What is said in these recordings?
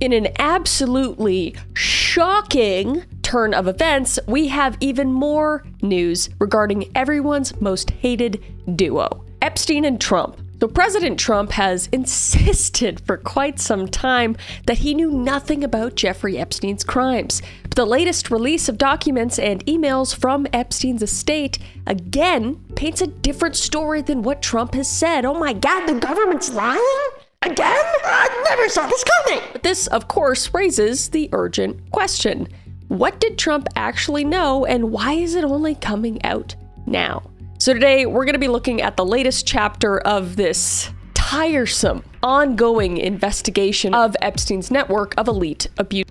In an absolutely shocking turn of events, we have even more news regarding everyone's most hated duo, Epstein and Trump. So President Trump has insisted for quite some time that he knew nothing about Jeffrey Epstein's crimes. But the latest release of documents and emails from Epstein's estate again paints a different story than what Trump has said. Oh my God, the government's lying? Again? I never saw this coming. But this, of course, raises the urgent question. What did Trump actually know, and why is it only coming out now? So today, we're going to be looking at the latest chapter of this tiresome, ongoing investigation of Epstein's network of elite abuse.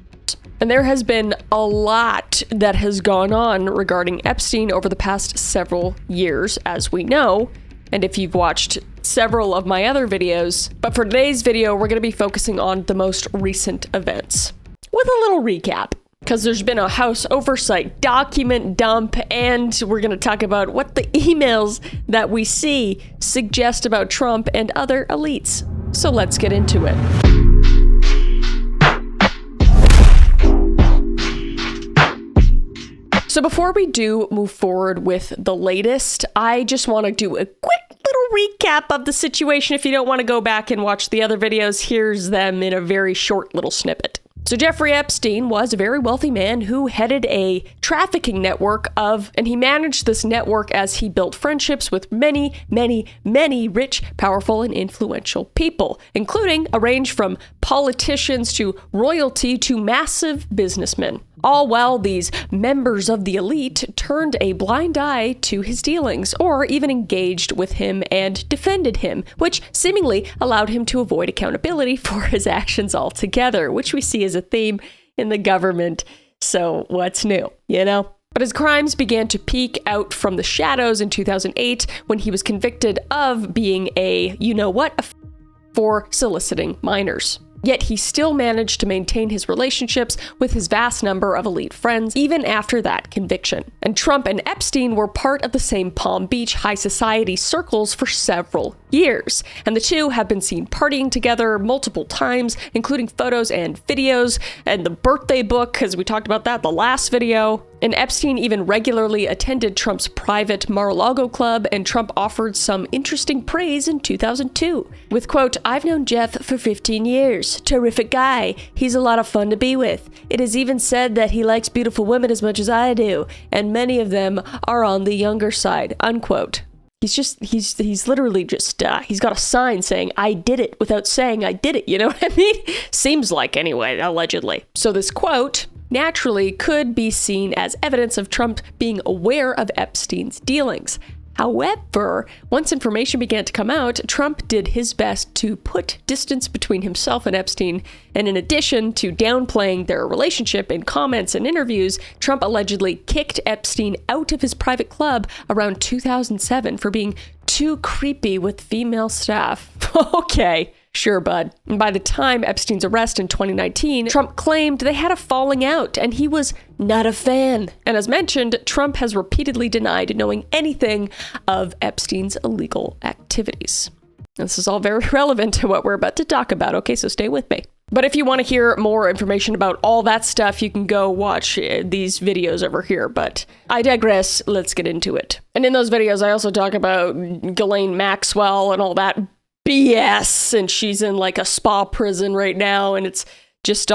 And there has been a lot that has gone on regarding Epstein over the past several years, as we know. And if you've watched several of my other videos, but for today's video, we're going to be focusing on the most recent events with a little recap. Because there's been a House oversight document dump, and we're going to talk about what the emails that we see suggest about Trump and other elites. So let's get into it. So before we do move forward with the latest, I just want to do a quick little recap of the situation. If you don't want to go back and watch the other videos, here's them in a very short little snippet. So Jeffrey Epstein was a very wealthy man who headed a trafficking network and he managed this network as he built friendships with many, many, many rich, powerful, and influential people, including a range from politicians to royalty to massive businessmen. All while these members of the elite turned a blind eye to his dealings, or even engaged with him and defended him, which seemingly allowed him to avoid accountability for his actions altogether, which we see as a theme in the government. So what's new, you know? But his crimes began to peek out from the shadows in 2008 when he was convicted of being a, for soliciting minors. Yet he still managed to maintain his relationships with his vast number of elite friends even after that conviction. And Trump and Epstein were part of the same Palm Beach high society circles for several years. And the two have been seen partying together multiple times, including photos and videos, and the birthday book, as we talked about that the last video. And Epstein even regularly attended Trump's private Mar-a-Lago club, and Trump offered some interesting praise in 2002 with, quote, "I've known Jeff for 15 years. Terrific guy. He's a lot of fun to be with. It is even said that he likes beautiful women as much as I do, and many of them are on the younger side," unquote. He's literally just, he's got a sign saying, "I did it," without saying I did it, you know what I mean? Seems like, anyway, allegedly. So this quote naturally could be seen as evidence of Trump being aware of Epstein's dealings. However, once information began to come out, Trump did his best to put distance between himself and Epstein, and in addition to downplaying their relationship in comments and interviews, Trump allegedly kicked Epstein out of his private club around 2007 for being too creepy with female staff. Okay. Sure, bud. And by the time Epstein's arrest in 2019, Trump claimed they had a falling out and he was not a fan. And as mentioned, Trump has repeatedly denied knowing anything of Epstein's illegal activities. This is all very relevant to what we're about to talk about, okay? So stay with me. But if you want to hear more information about all that stuff, you can go watch these videos over here. But I digress. Let's get into it. And in those videos, I also talk about Ghislaine Maxwell and all that BS, and she's in like a spa prison right now, and it's just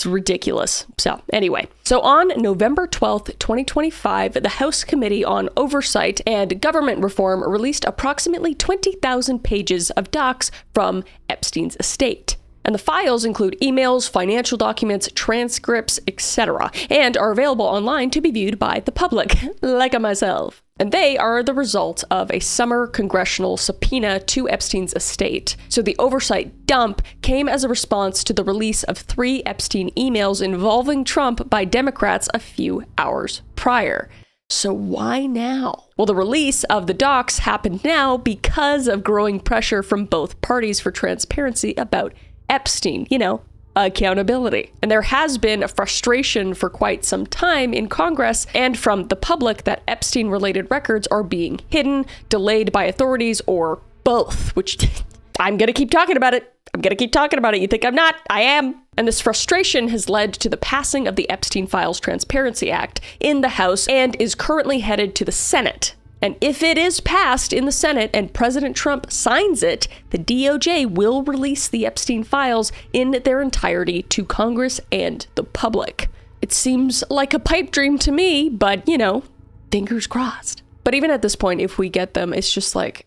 ridiculous. So anyway, so on November 12th, 2025, the House Committee on Oversight and Government Reform released approximately 20,000 pages of docs from Epstein's estate. And the files include emails, financial documents, transcripts, etc., and are available online to be viewed by the public, like myself. And they are the result of a summer congressional subpoena to Epstein's estate. So the oversight dump came as a response to the release of 3 Epstein emails involving Trump by Democrats a few hours prior. So why now? Well, the release of the docs happened now because of growing pressure from both parties for transparency about Epstein, accountability. And there has been a frustration for quite some time in Congress and from the public that Epstein-related records are being hidden, delayed by authorities, or both, which I'm going to keep talking about it. I'm going to keep talking about it. You think I'm not? I am. And this frustration has led to the passing of the Epstein Files Transparency Act in the House and is currently headed to the Senate. And if it is passed in the Senate and President Trump signs it, the DOJ will release the Epstein files in their entirety to Congress and the public. It seems like a pipe dream to me, but, fingers crossed. But even at this point, if we get them, it's just like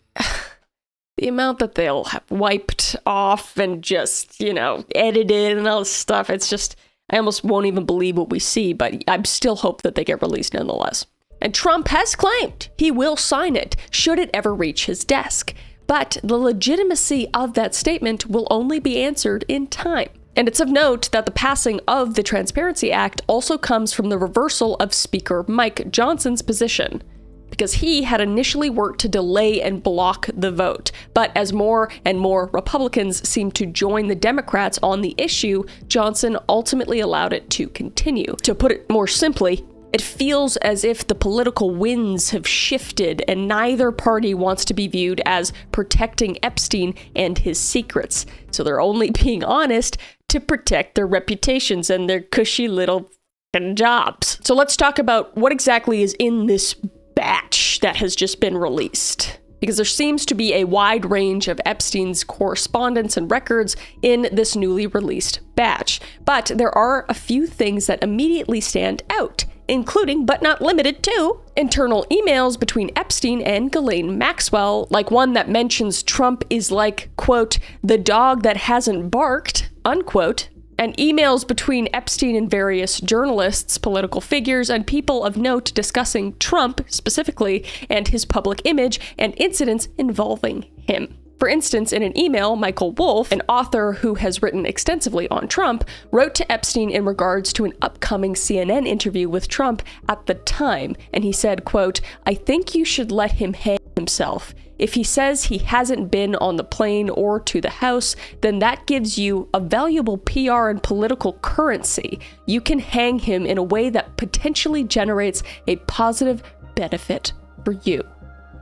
the amount that they'll have wiped off and just, edited and all this stuff. It's just, I almost won't even believe what we see, but I still hope that they get released nonetheless. And Trump has claimed he will sign it should it ever reach his desk. But the legitimacy of that statement will only be answered in time. And it's of note that the passing of the Transparency Act also comes from the reversal of Speaker Mike Johnson's position, because he had initially worked to delay and block the vote. But as more and more Republicans seemed to join the Democrats on the issue, Johnson ultimately allowed it to continue. To put it more simply, it feels as if the political winds have shifted and neither party wants to be viewed as protecting Epstein and his secrets. So they're only being honest to protect their reputations and their cushy little jobs. So let's talk about what exactly is in this batch that has just been released. Because there seems to be a wide range of Epstein's correspondence and records in this newly released batch. But there are a few things that immediately stand out, including, but not limited to, internal emails between Epstein and Ghislaine Maxwell, like one that mentions Trump is like, quote, the dog that hasn't barked, unquote, and emails between Epstein and various journalists, political figures, and people of note discussing Trump specifically and his public image and incidents involving him. For instance, in an email, Michael Wolff, an author who has written extensively on Trump, wrote to Epstein in regards to an upcoming CNN interview with Trump at the time, and he said, quote, I think you should let him hang himself. If he says he hasn't been on the plane or to the House, then that gives you a valuable PR and political currency. You can hang him in a way that potentially generates a positive benefit for you,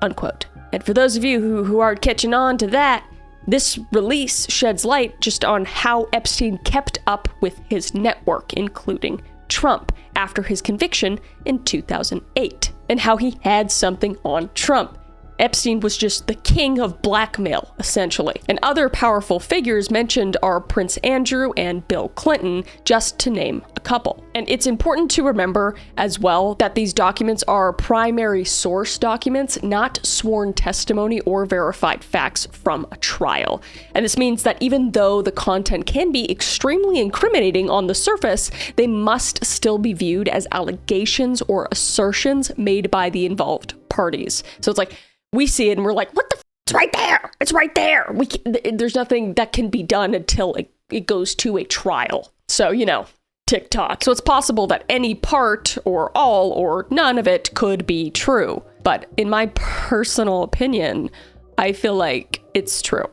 unquote. And for those of you who aren't catching on to that, this release sheds light just on how Epstein kept up with his network, including Trump, after his conviction in 2008, and how he had something on Trump. Epstein was just the king of blackmail, essentially. And other powerful figures mentioned are Prince Andrew and Bill Clinton, just to name a couple. And it's important to remember as well that these documents are primary source documents, not sworn testimony or verified facts from a trial. And this means that even though the content can be extremely incriminating on the surface, they must still be viewed as allegations or assertions made by the involved parties. So it's like, we see it and we're like, what the f? It's right there. It's right there. There's nothing that can be done until it goes to a trial. So, TikTok. So it's possible that any part or all or none of it could be true. But in my personal opinion, I feel like it's true.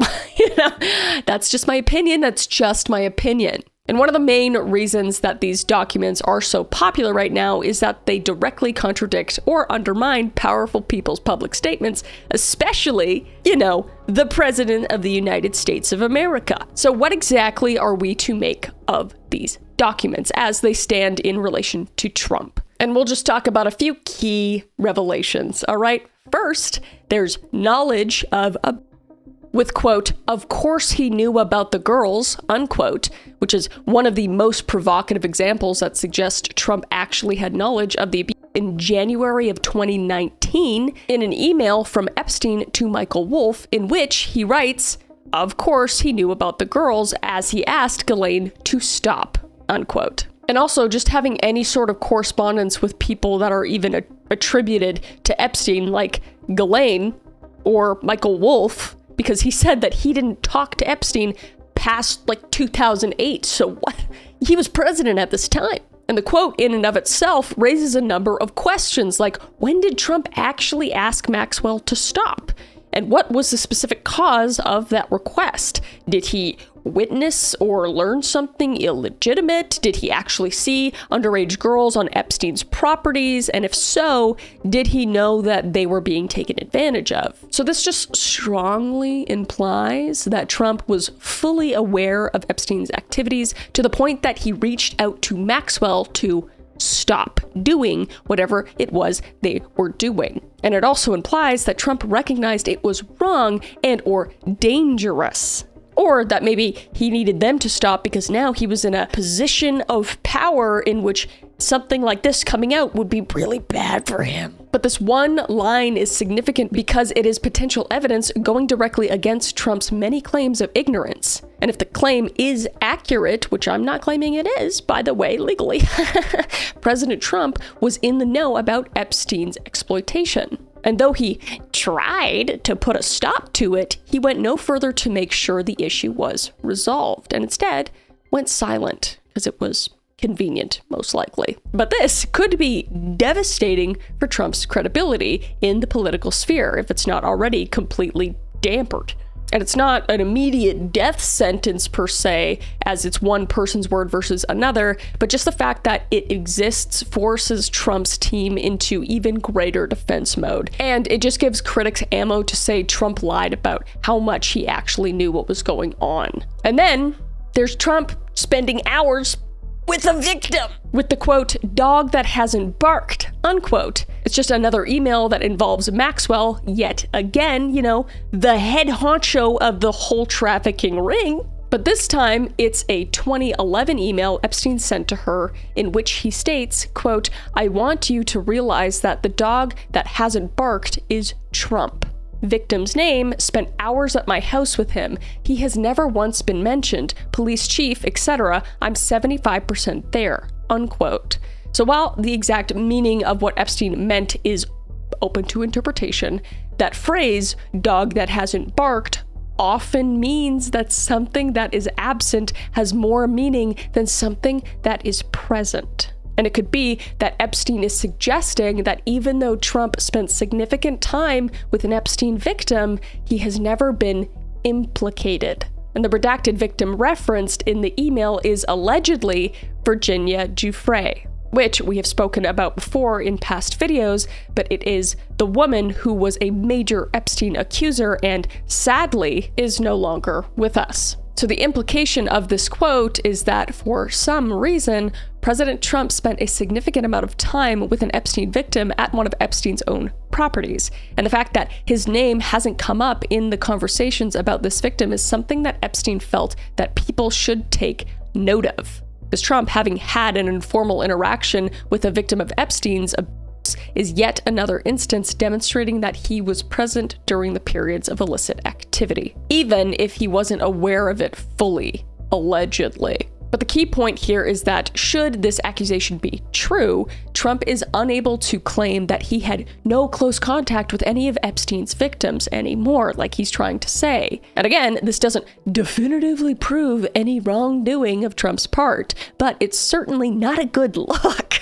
That's just my opinion. That's just my opinion. And one of the main reasons that these documents are so popular right now is that they directly contradict or undermine powerful people's public statements, especially, the President of the United States of America. So what exactly are we to make of these documents as they stand in relation to Trump? And we'll just talk about a few key revelations, all right? First, there's knowledge of with, quote, of course he knew about the girls, unquote, which is one of the most provocative examples that suggest Trump actually had knowledge of the abuse. In January of 2019, in an email from Epstein to Michael Wolff, in which he writes, of course he knew about the girls as he asked Ghislaine to stop, unquote. And also just having any sort of correspondence with people that are even attributed to Epstein, like Ghislaine or Michael Wolff, because he said that he didn't talk to Epstein past 2008. So what? He was president at this time. And the quote in and of itself raises a number of questions, like when did Trump actually ask Maxwell to stop? And what was the specific cause of that request? Did he witness or learn something illegitimate? Did he actually see underage girls on Epstein's properties? And if so, did he know that they were being taken advantage of? So this just strongly implies that Trump was fully aware of Epstein's activities to the point that he reached out to Maxwell to stop doing whatever it was they were doing. And it also implies that Trump recognized it was wrong and or dangerous. Or that maybe he needed them to stop because now he was in a position of power in which something like this coming out would be really bad for him. But this one line is significant because it is potential evidence going directly against Trump's many claims of ignorance. And if the claim is accurate, which I'm not claiming it is, by the way, legally, President Trump was in the know about Epstein's exploitation. And though he tried to put a stop to it, he went no further to make sure the issue was resolved, and instead went silent because it was convenient, most likely. But this could be devastating for Trump's credibility in the political sphere if it's not already completely dampened. And it's not an immediate death sentence per se, as it's one person's word versus another, but just the fact that it exists forces Trump's team into even greater defense mode. And it just gives critics ammo to say Trump lied about how much he actually knew what was going on. And then there's Trump spending hours with a victim, with the quote, dog that hasn't barked, unquote. It's just another email that involves Maxwell, yet again, the head honcho of the whole trafficking ring. But this time, it's a 2011 email Epstein sent to her in which he states, quote, I want you to realize that the dog that hasn't barked is Trump. Victim's name, spent hours at my house with him. He has never once been mentioned. Police chief, etc. I'm 75% there, unquote. So while the exact meaning of what Epstein meant is open to interpretation, that phrase, dog that hasn't barked, often means that something that is absent has more meaning than something that is present. And it could be that Epstein is suggesting that even though Trump spent significant time with an Epstein victim, he has never been implicated. And the redacted victim referenced in the email is allegedly Virginia Giuffre, which we have spoken about before in past videos, but it is the woman who was a major Epstein accuser and sadly is no longer with us. So the implication of this quote is that for some reason, President Trump spent a significant amount of time with an Epstein victim at one of Epstein's own properties. And the fact that his name hasn't come up in the conversations about this victim is something that Epstein felt that people should take note of. Because Trump, having had an informal interaction with a victim of Epstein's abuse, is yet another instance demonstrating that he was present during the periods of illicit activity, even if he wasn't aware of it fully, allegedly. But the key point here is that should this accusation be true, Trump is unable to claim that he had no close contact with any of Epstein's victims anymore, like he's trying to say. And again, this doesn't definitively prove any wrongdoing of Trump's part, but it's certainly not a good look.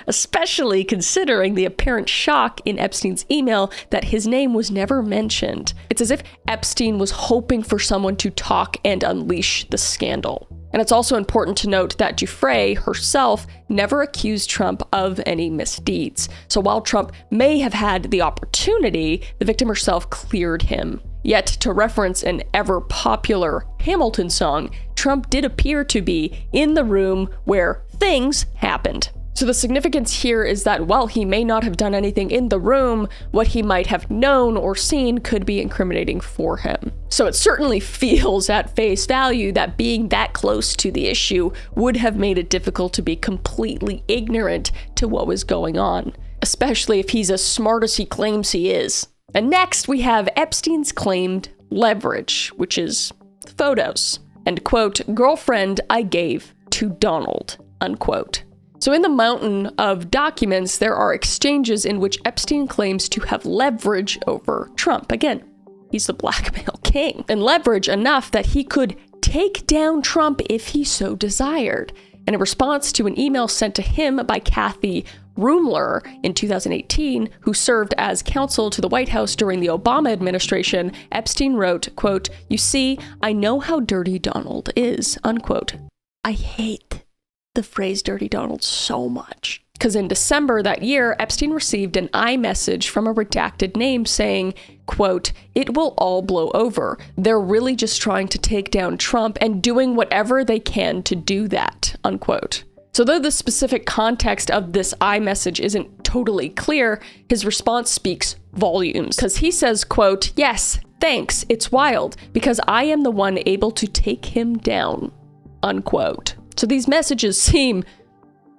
Especially considering the apparent shock in Epstein's email that his name was never mentioned. It's as if Epstein was hoping for someone to talk and unleash the scandal. And it's also important to note that Giuffre herself never accused Trump of any misdeeds. So while Trump may have had the opportunity, the victim herself cleared him. Yet, to reference an ever-popular Hamilton song, Trump did appear to be in the room where things happened. So the significance here is that while he may not have done anything in the room, what he might have known or seen could be incriminating for him. So it certainly feels at face value that being that close to the issue would have made it difficult to be completely ignorant to what was going on, especially if he's as smart as he claims he is. And next we have Epstein's claimed leverage, which is photos. And quote, girlfriend I gave to Donald, unquote. So in the mountain of documents, there are exchanges in which Epstein claims to have leverage over Trump. Again, he's the blackmail king. And leverage enough that he could take down Trump if he so desired. And in response to an email sent to him by Kathy Rumler in 2018, who served as counsel to the White House during the Obama administration, Epstein wrote, quote, "You see, I know how dirty Donald is," unquote. I hate the phrase dirty Donald so much. Because in December that year, Epstein received an iMessage from a redacted name saying, quote, "It will all blow over. They're really just trying to take down Trump and doing whatever they can to do that," unquote. So though the specific context of this iMessage isn't totally clear, his response speaks volumes. Because he says, quote, "Yes, thanks, it's wild, because I am the one able to take him down," unquote. So these messages seem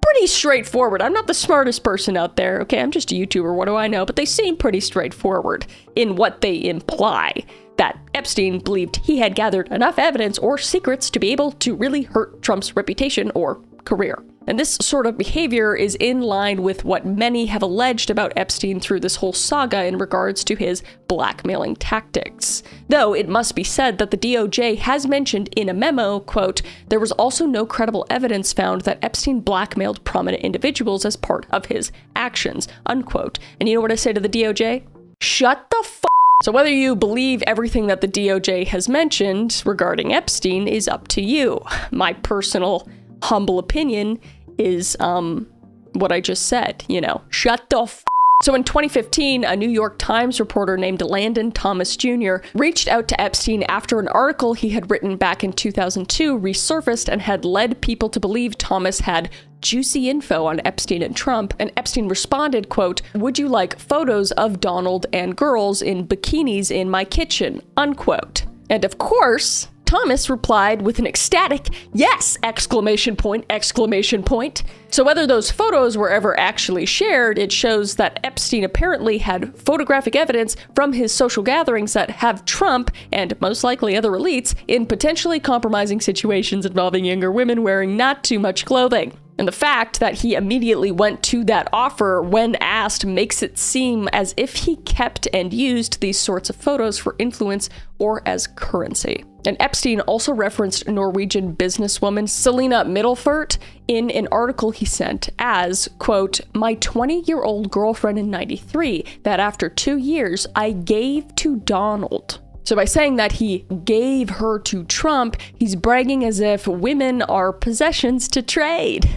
pretty straightforward. I'm not the smartest person out there, okay? I'm just a YouTuber, what do I know? But they seem pretty straightforward in what they imply. That Epstein believed he had gathered enough evidence or secrets to be able to really hurt Trump's reputation or career. And this sort of behavior is in line with what many have alleged about Epstein through this whole saga in regards to his blackmailing tactics. Though it must be said that the DOJ has mentioned in a memo, quote, "There was also no credible evidence found that Epstein blackmailed prominent individuals as part of his actions," unquote. And you know what I say to the DOJ? Shut the f***. So whether you believe everything that the DOJ has mentioned regarding Epstein is up to you. My personal humble opinion is what I just said, shut the f***. So in 2015, a New York Times reporter named Landon Thomas Jr. reached out to Epstein after an article he had written back in 2002 resurfaced and had led people to believe Thomas had juicy info on Epstein and Trump, and Epstein responded, quote, "Would you like photos of Donald and girls in bikinis in my kitchen?" unquote. And of course, Thomas replied with an ecstatic, "Yes!" exclamation point. So whether those photos were ever actually shared, it shows that Epstein apparently had photographic evidence from his social gatherings that have Trump, and most likely other elites, in potentially compromising situations involving younger women wearing not too much clothing. And the fact that he immediately went to that offer when asked makes it seem as if he kept and used these sorts of photos for influence or as currency. And Epstein also referenced Norwegian businesswoman Selena Middelfart in an article he sent as, quote, "My 20-year-old girlfriend in '93 that after 2 years I gave to Donald." So by saying that he gave her to Trump, he's bragging as if women are possessions to trade.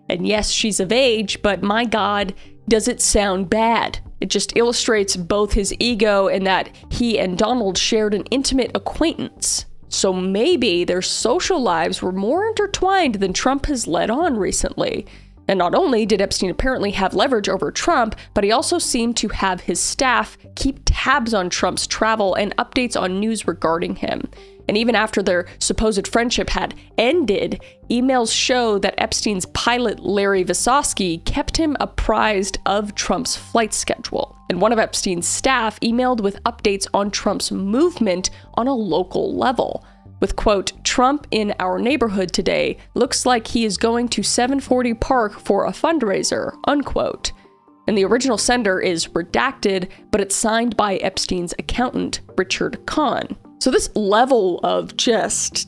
And yes, she's of age, but my God, does it sound bad? It just illustrates both his ego and that he and Donald shared an intimate acquaintance. So maybe their social lives were more intertwined than Trump has let on recently. And not only did Epstein apparently have leverage over Trump, but he also seemed to have his staff keep tabs on Trump's travel and updates on news regarding him. And even after their supposed friendship had ended, emails show that Epstein's pilot Larry Visosky kept him apprised of Trump's flight schedule. And one of Epstein's staff emailed with updates on Trump's movement on a local level. With, quote, "Trump in our neighborhood today. Looks like he is going to 740 Park for a fundraiser," unquote. And the original sender is redacted, but it's signed by Epstein's accountant, Richard Kahn. So this level of just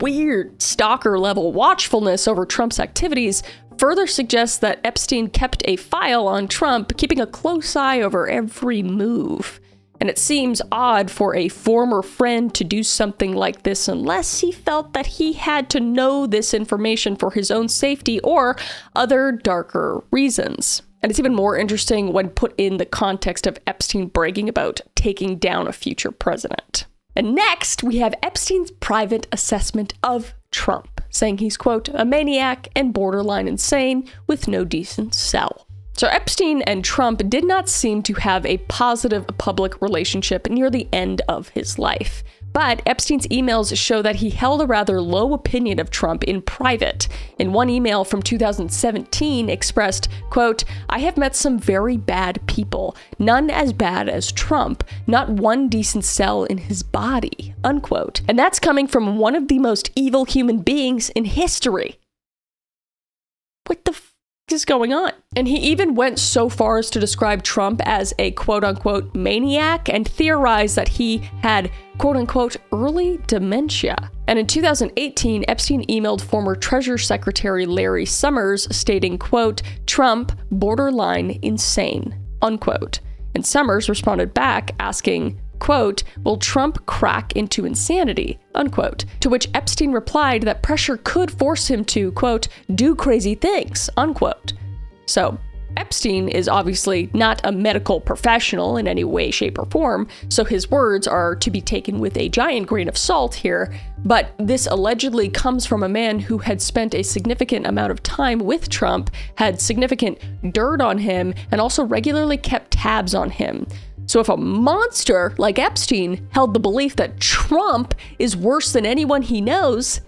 weird stalker-level watchfulness over Trump's activities further suggests that Epstein kept a file on Trump, keeping a close eye over every move. And it seems odd for a former friend to do something like this unless he felt that he had to know this information for his own safety or other darker reasons. And it's even more interesting when put in the context of Epstein bragging about taking down a future president. And next, we have Epstein's private assessment of Trump, saying he's, quote, "a maniac and borderline insane with no decent cell." So Epstein and Trump did not seem to have a positive public relationship near the end of his life. But Epstein's emails show that he held a rather low opinion of Trump in private. In one email from 2017 expressed, quote, "I have met some very bad people, none as bad as Trump, not one decent cell in his body," unquote. And that's coming from one of the most evil human beings in history. What the is going on? And he even went so far as to describe Trump as a quote-unquote maniac and theorized that he had quote-unquote early dementia. And in 2018, Epstein emailed former Treasury Secretary Larry Summers stating, quote, Trump borderline insane, unquote. And Summers responded back asking, quote, will Trump crack into insanity, unquote, to which Epstein replied that pressure could force him to, quote, do crazy things, unquote. So Epstein is obviously not a medical professional in any way, shape, or form, so his words are to be taken with a giant grain of salt here, but this allegedly comes from a man who had spent a significant amount of time with Trump, had significant dirt on him, and also regularly kept tabs on him. So if a monster like Epstein held the belief that Trump is worse than anyone he knows,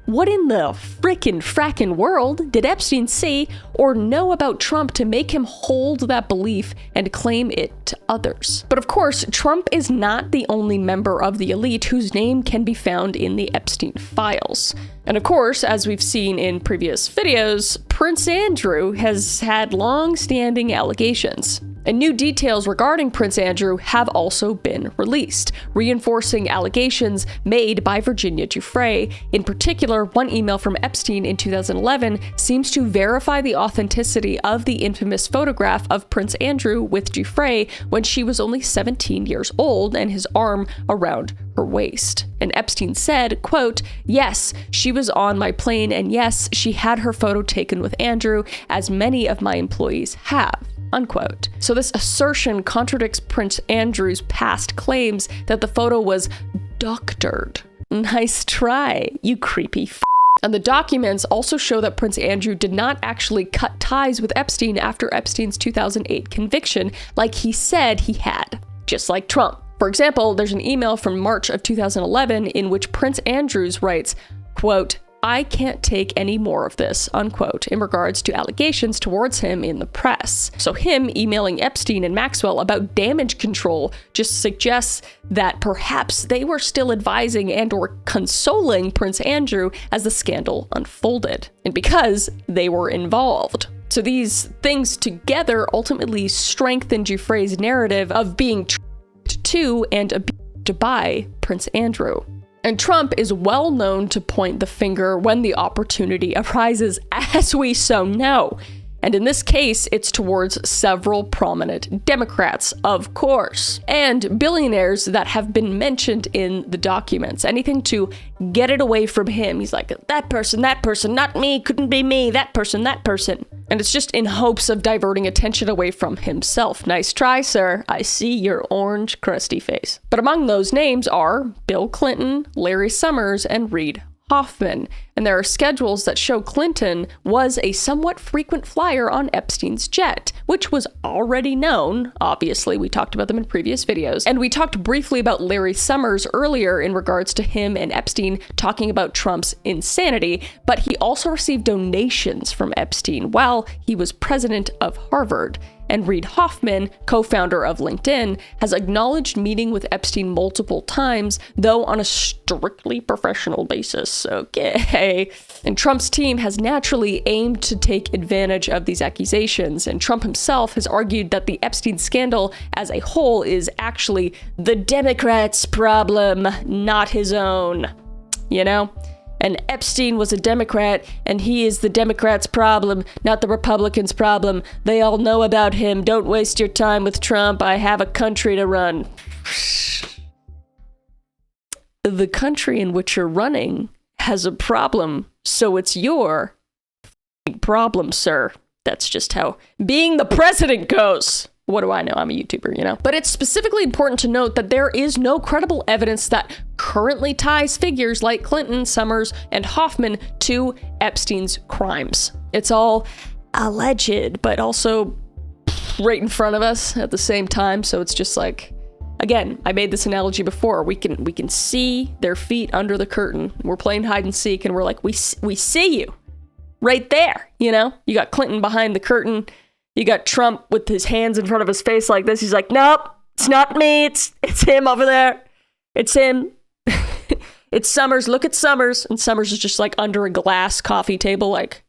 what in the frackin' world did Epstein see or know about Trump to make him hold that belief and claim it to others? But of course, Trump is not the only member of the elite whose name can be found in the Epstein files. And of course, as we've seen in previous videos, Prince Andrew has had long-standing allegations. And new details regarding Prince Andrew have also been released, reinforcing allegations made by Virginia Giuffre. In particular, one email from Epstein in 2011 seems to verify the authenticity of the infamous photograph of Prince Andrew with Giuffre when she was only 17 years old and his arm around her waist. And Epstein said, quote, yes, she was on my plane, and yes, she had her photo taken with Andrew, as many of my employees have. Unquote. So this assertion contradicts Prince Andrew's past claims that the photo was doctored. Nice try, you creepy f***. And the documents also show that Prince Andrew did not actually cut ties with Epstein after Epstein's 2008 conviction, like he said he had, just like Trump. For example, there's an email from March of 2011 in which Prince Andrews writes, quote, I can't take any more of this, unquote, in regards to allegations towards him in the press. So him emailing Epstein and Maxwell about damage control just suggests that perhaps they were still advising and or consoling Prince Andrew as the scandal unfolded, and because they were involved. So these things together ultimately strengthen Giuffre's narrative of being tricked to and abused by Prince Andrew. And Trump is well known to point the finger when the opportunity arises, as we so know. And in this case, it's towards several prominent Democrats, of course, and billionaires that have been mentioned in the documents. Anything to get it away from him. He's like, that person, not me, couldn't be me, that person. And it's just in hopes of diverting attention away from himself. Nice try, sir. I see your orange, crusty face. But among those names are Bill Clinton, Larry Summers, and Reid Hoffman. And there are schedules that show Clinton was a somewhat frequent flyer on Epstein's jet, which was already known. Obviously, we talked about them in previous videos. And we talked briefly about Larry Summers earlier in regards to him and Epstein talking about Trump's insanity, but he also received donations from Epstein while he was president of Harvard. And Reid Hoffman, co-founder of LinkedIn, has acknowledged meeting with Epstein multiple times, though on a strictly professional basis. Okay. And Trump's team has naturally aimed to take advantage of these accusations, and Trump himself has argued that the Epstein scandal as a whole is actually the Democrats' problem, not his own. You know? And Epstein was a Democrat, and he is the Democrats' problem, not the Republicans' problem. They all know about him. Don't waste your time with Trump. I have a country to run. The country in which you're running has a problem, so it's your problem, sir. That's just how being the president goes. What do I know? I'm a YouTuber, you know? But it's specifically important to note that there is no credible evidence that currently ties figures like Clinton, Summers, and Hoffman to Epstein's crimes. It's all alleged, but also right in front of us at the same time. So it's just like, again, I made this analogy before. We can see their feet under the curtain. We're playing hide and seek, and we're like, we see you right there, you know? You got Clinton behind the curtain. You got Trump with his hands in front of his face like this. He's like, nope, it's not me. It's him over there. It's him. It's Summers. Look at Summers. And Summers is just like under a glass coffee table like,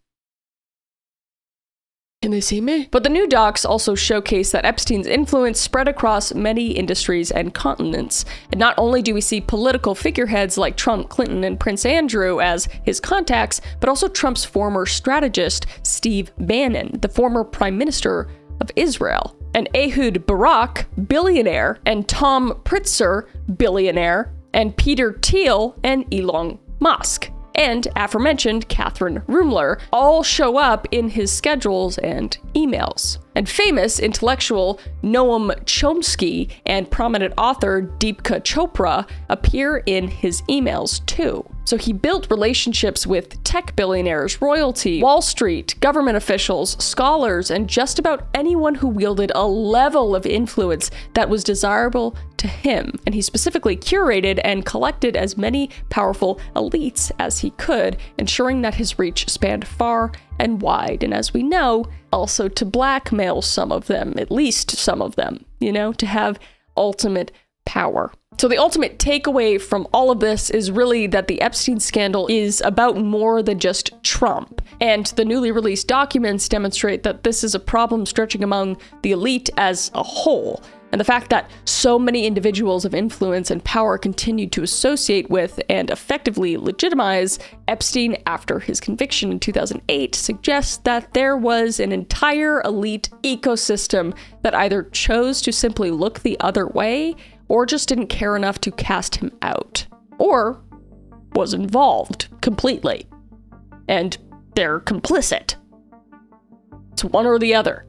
Can they see me? But the new docs also showcase that Epstein's influence spread across many industries and continents. And not only do we see political figureheads like Trump, Clinton, and Prince Andrew as his contacts, but also Trump's former strategist, Steve Bannon, the former prime minister of Israel, and Ehud Barak, billionaire, and Tom Pritzker, billionaire, and Peter Thiel and Elon Musk, and aforementioned Catherine Rumler all show up in his schedules and emails. And famous intellectual Noam Chomsky and prominent author Deepika Chopra appear in his emails too. So he built relationships with tech billionaires, royalty, Wall Street, government officials, scholars, and just about anyone who wielded a level of influence that was desirable to him. And he specifically curated and collected as many powerful elites as he could, ensuring that his reach spanned far and wide. And as we know, also to blackmail some of them, at least some of them, to have ultimate power. So the ultimate takeaway from all of this is really that the Epstein scandal is about more than just Trump. And the newly released documents demonstrate that this is a problem stretching among the elite as a whole. And the fact that so many individuals of influence and power continued to associate with and effectively legitimize Epstein after his conviction in 2008 suggests that there was an entire elite ecosystem that either chose to simply look the other way or just didn't care enough to cast him out, or was involved completely. And they're complicit. It's one or the other,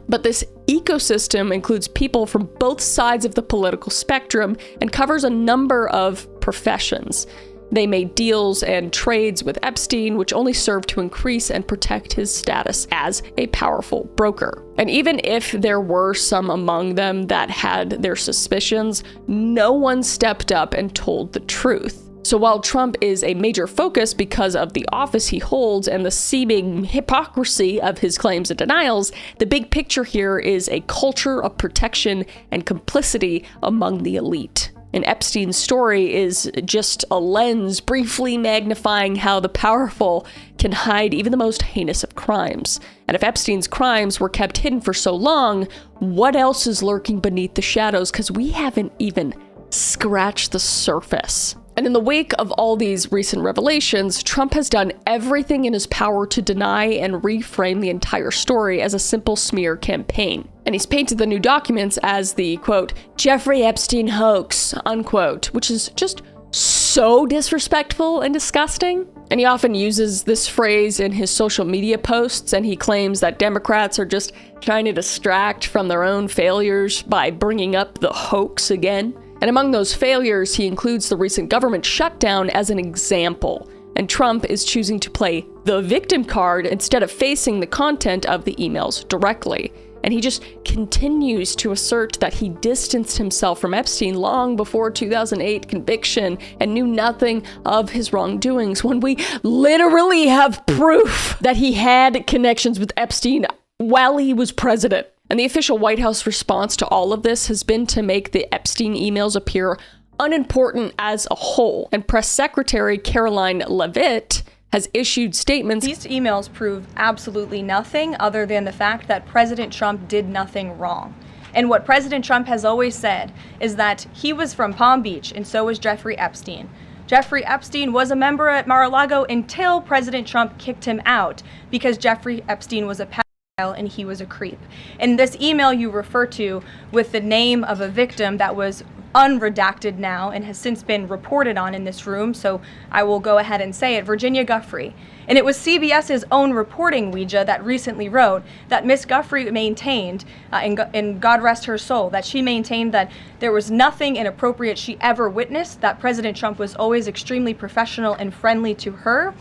But this ecosystem includes people from both sides of the political spectrum and covers a number of professions. They made deals and trades with Epstein, which only served to increase and protect his status as a powerful broker. And even if there were some among them that had their suspicions, no one stepped up and told the truth. So while Trump is a major focus because of the office he holds and the seeming hypocrisy of his claims and denials, the big picture here is a culture of protection and complicity among the elite. And Epstein's story is just a lens briefly magnifying how the powerful can hide even the most heinous of crimes. And if Epstein's crimes were kept hidden for so long, what else is lurking beneath the shadows? Because we haven't even scratched the surface. And in the wake of all these recent revelations, Trump has done everything in his power to deny and reframe the entire story as a simple smear campaign. And he's painted the new documents as the, quote, Jeffrey Epstein hoax, unquote, which is just so disrespectful and disgusting. And he often uses this phrase in his social media posts, and he claims that Democrats are just trying to distract from their own failures by bringing up the hoax again. And among those failures, he includes the recent government shutdown as an example. And Trump is choosing to play the victim card instead of facing the content of the emails directly. And he just continues to assert that he distanced himself from Epstein long before 2008 conviction and knew nothing of his wrongdoings, when we literally have proof that he had connections with Epstein while he was president. And the official White House response to all of this has been to make the Epstein emails appear unimportant as a whole. And Press Secretary Caroline Leavitt has issued statements. These emails prove absolutely nothing other than the fact that President Trump did nothing wrong. And what President Trump has always said is that he was from Palm Beach, and so was Jeffrey Epstein. Jeffrey Epstein was a member at Mar-a-Lago until President Trump kicked him out because Jeffrey Epstein was a and he was a creep. And this email you refer to with the name of a victim that was unredacted now and has since been reported on in this room, so I will go ahead and say it, Virginia Giuffre. And it was CBS's own reporting, Ouija, that recently wrote that Miss Giuffre maintained, and God rest her soul, that she maintained that there was nothing inappropriate she ever witnessed, that President Trump was always extremely professional and friendly to her.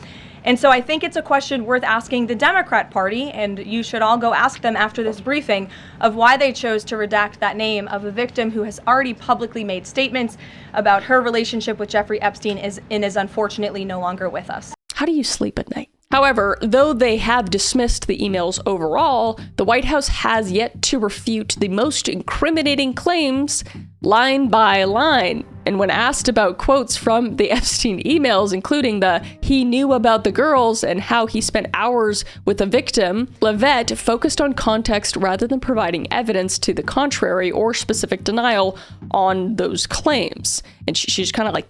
And so I think it's a question worth asking the Democrat Party, and you should all go ask them after this briefing, of why they chose to redact that name of a victim who has already publicly made statements about her relationship with Jeffrey Epstein and is unfortunately no longer with us. How do you sleep at night? However, though they have dismissed the emails overall, the White House has yet to refute the most incriminating claims line by line. And when asked about quotes from the Epstein emails, including the "he knew about the girls" and how he spent hours with the victim, Leavitt focused on context rather than providing evidence to the contrary or specific denial on those claims. And she's kind of like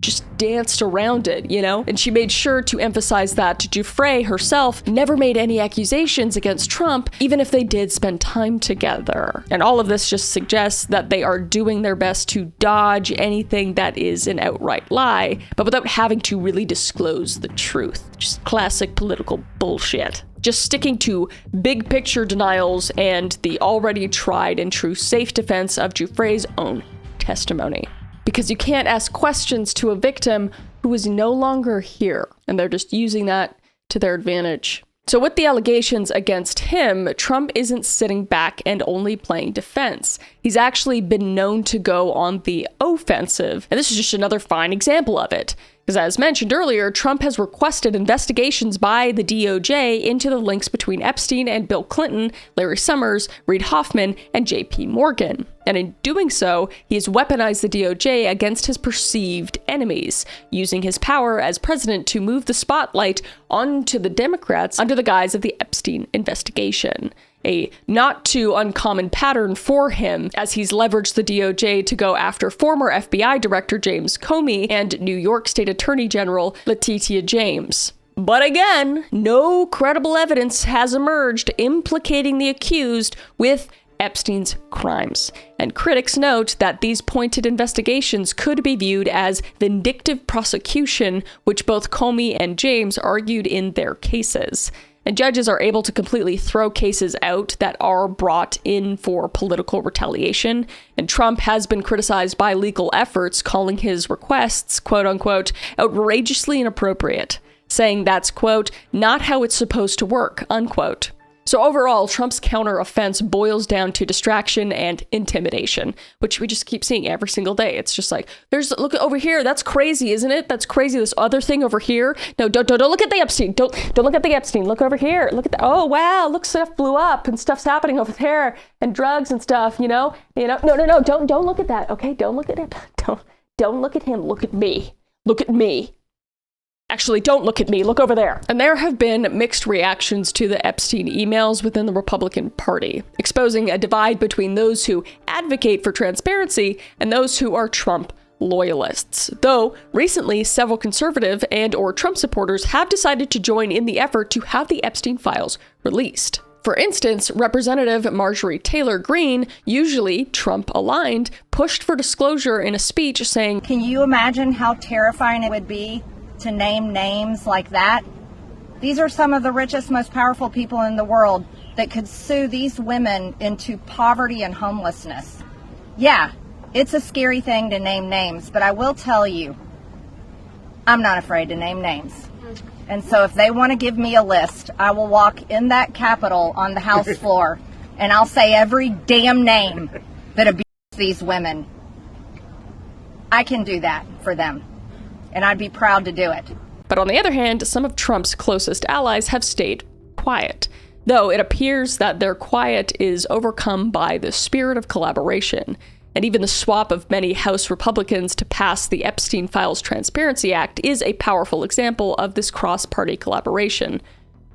just danced around it, you know? And she made sure to emphasize that Giuffre herself never made any accusations against Trump, even if they did spend time together. And all of this just suggests that they are doing their best to dodge anything that is an outright lie, but without having to really disclose the truth. Just classic political bullshit. Just sticking to big picture denials and the already tried and true safe defense of Giuffre's own testimony. Because you can't ask questions to a victim who is no longer here, and they're just using that to their advantage. So with the allegations against him, Trump isn't sitting back and only playing defense. He's actually been known to go on the offensive, and this is just another fine example of it. Because as mentioned earlier, Trump has requested investigations by the DOJ into the links between Epstein and Bill Clinton, Larry Summers, Reid Hoffman, and JP Morgan. And in doing so, he has weaponized the DOJ against his perceived enemies, using his power as president to move the spotlight onto the Democrats under the guise of the Epstein investigation. A not too uncommon pattern for him, as he's leveraged the DOJ to go after former FBI Director James Comey and New York State Attorney General Letitia James. But again, no credible evidence has emerged implicating the accused with Epstein's crimes. And critics note that these pointed investigations could be viewed as vindictive prosecution, which both Comey and James argued in their cases. And judges are able to completely throw cases out that are brought in for political retaliation. And Trump has been criticized by legal efforts, calling his requests, quote unquote, outrageously inappropriate, saying that's, quote, not how it's supposed to work, unquote. So overall, Trump's counter-offense boils down to distraction and intimidation, which we just keep seeing every single day. It's just like, look over here. That's crazy, isn't it? That's crazy. This other thing over here. No, don't look at the Epstein. Don't look at the Epstein. Look over here. Look at the, oh, wow. Look, stuff blew up and stuff's happening over there and drugs and stuff, you know? No, don't look at that. Okay, don't look at it. Don't look at him. Look at me. Look at me. Actually, don't look at me. Look over there. And there have been mixed reactions to the Epstein emails within the Republican Party, exposing a divide between those who advocate for transparency and those who are Trump loyalists. Though, recently, several conservative and/or Trump supporters have decided to join in the effort to have the Epstein files released. For instance, Representative Marjorie Taylor Greene, usually Trump-aligned, pushed for disclosure in a speech saying, "Can you imagine how terrifying it would be to name names like that? These are some of the richest, most powerful people in the world that could sue these women into poverty and homelessness." Yeah, it's a scary thing to name names, but I will tell you, I'm not afraid to name names. And so if they want to give me a list, I will walk in that Capitol on the House floor and I'll say every damn name that abused these women. I can do that for them, and I'd be proud to do it. But on the other hand, some of Trump's closest allies have stayed quiet, though it appears that their quiet is overcome by the spirit of collaboration. And even the swap of many House Republicans to pass the Epstein Files Transparency Act is a powerful example of this cross-party collaboration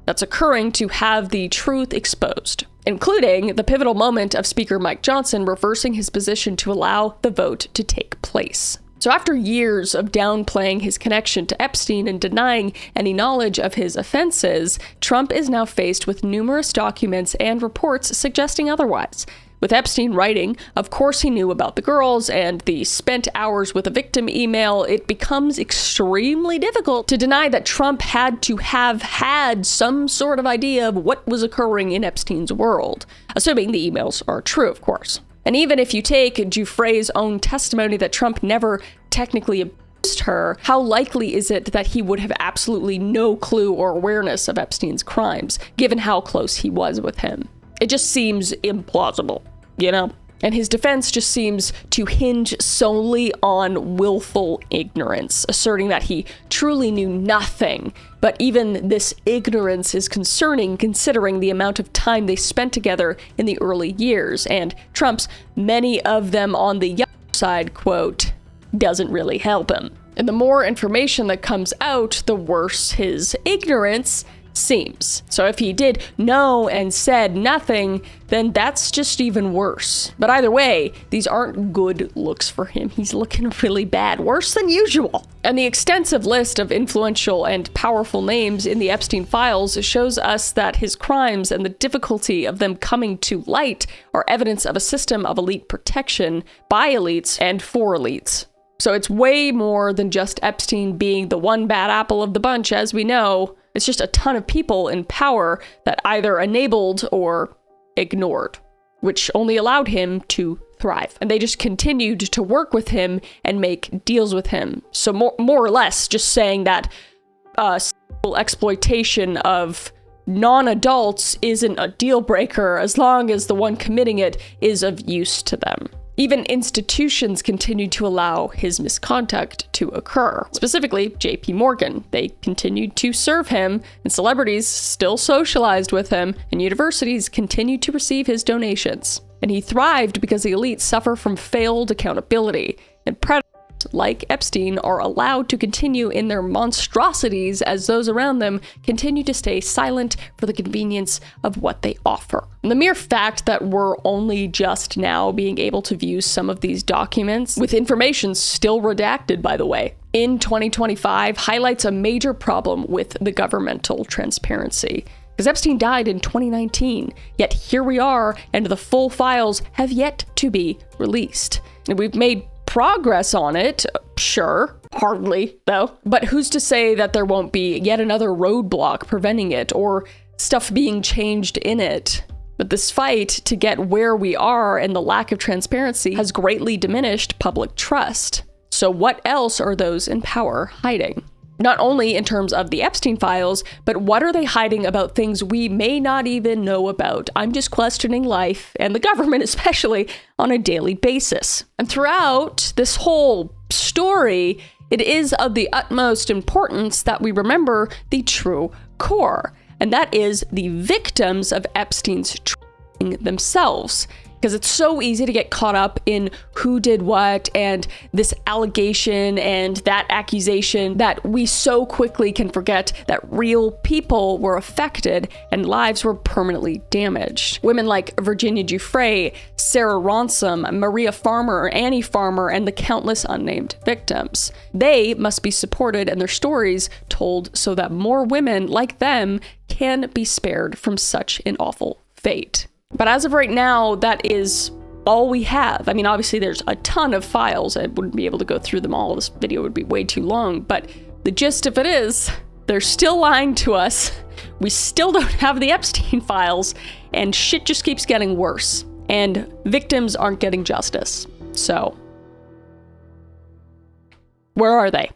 that's occurring to have the truth exposed, including the pivotal moment of Speaker Mike Johnson reversing his position to allow the vote to take place. So after years of downplaying his connection to Epstein and denying any knowledge of his offenses, Trump is now faced with numerous documents and reports suggesting otherwise. With Epstein writing, of course he knew about the girls, and the spent hours with a victim email, it becomes extremely difficult to deny that Trump had to have had some sort of idea of what was occurring in Epstein's world, assuming the emails are true, of course. And even if you take Giuffre's own testimony that Trump never technically abused her, how likely is it that he would have absolutely no clue or awareness of Epstein's crimes, given how close he was with him? It just seems implausible, you know? And his defense just seems to hinge solely on willful ignorance, asserting that he truly knew nothing. But even this ignorance is concerning considering the amount of time they spent together in the early years. And Trump's "many of them on the young side" quote doesn't really help him. And the more information that comes out, the worse his ignorance seems. So if he did know and said nothing, then that's just even worse. But either way, these aren't good looks for him. He's looking really bad, worse than usual. And the extensive list of influential and powerful names in the Epstein files shows us that his crimes and the difficulty of them coming to light are evidence of a system of elite protection by elites and for elites. So it's way more than just Epstein being the one bad apple of the bunch, as we know. It's just a ton of people in power that either enabled or ignored, which only allowed him to thrive. And they just continued to work with him and make deals with him. So more or less just saying that sexual exploitation of non-adults isn't a deal breaker as long as the one committing it is of use to them. Even institutions continued to allow his misconduct to occur. Specifically, JP Morgan. They continued to serve him, and celebrities still socialized with him, and universities continued to receive his donations. And he thrived because the elites suffer from failed accountability, and predators like Epstein are allowed to continue in their monstrosities as those around them continue to stay silent for the convenience of what they offer. And the mere fact that we're only just now being able to view some of these documents, with information still redacted, by the way, in 2025 highlights a major problem with the governmental transparency. Because Epstein died in 2019, yet here we are, and the full files have yet to be released. And we've made progress on it, sure, hardly though. But who's to say that there won't be yet another roadblock preventing it, or stuff being changed in it? But this fight to get where we are and the lack of transparency has greatly diminished public trust. So what else are those in power hiding? Not only in terms of the Epstein files, but what are they hiding about things we may not even know about? I'm just questioning life, and the government especially, on a daily basis. And throughout this whole story, it is of the utmost importance that we remember the true core, and that is the victims of Epstein's trafficking themselves. Because it's so easy to get caught up in who did what and this allegation and that accusation that we so quickly can forget that real people were affected and lives were permanently damaged. Women like Virginia Giuffre, Sarah Ransom, Maria Farmer, Annie Farmer, and the countless unnamed victims. They must be supported and their stories told so that more women like them can be spared from such an awful fate. But as of right now, that is all we have. I mean, obviously there's a ton of files. I wouldn't be able to go through them all. This video would be way too long. But the gist of it is, they're still lying to us. We still don't have the Epstein files. And shit just keeps getting worse. And victims aren't getting justice. So, where are they?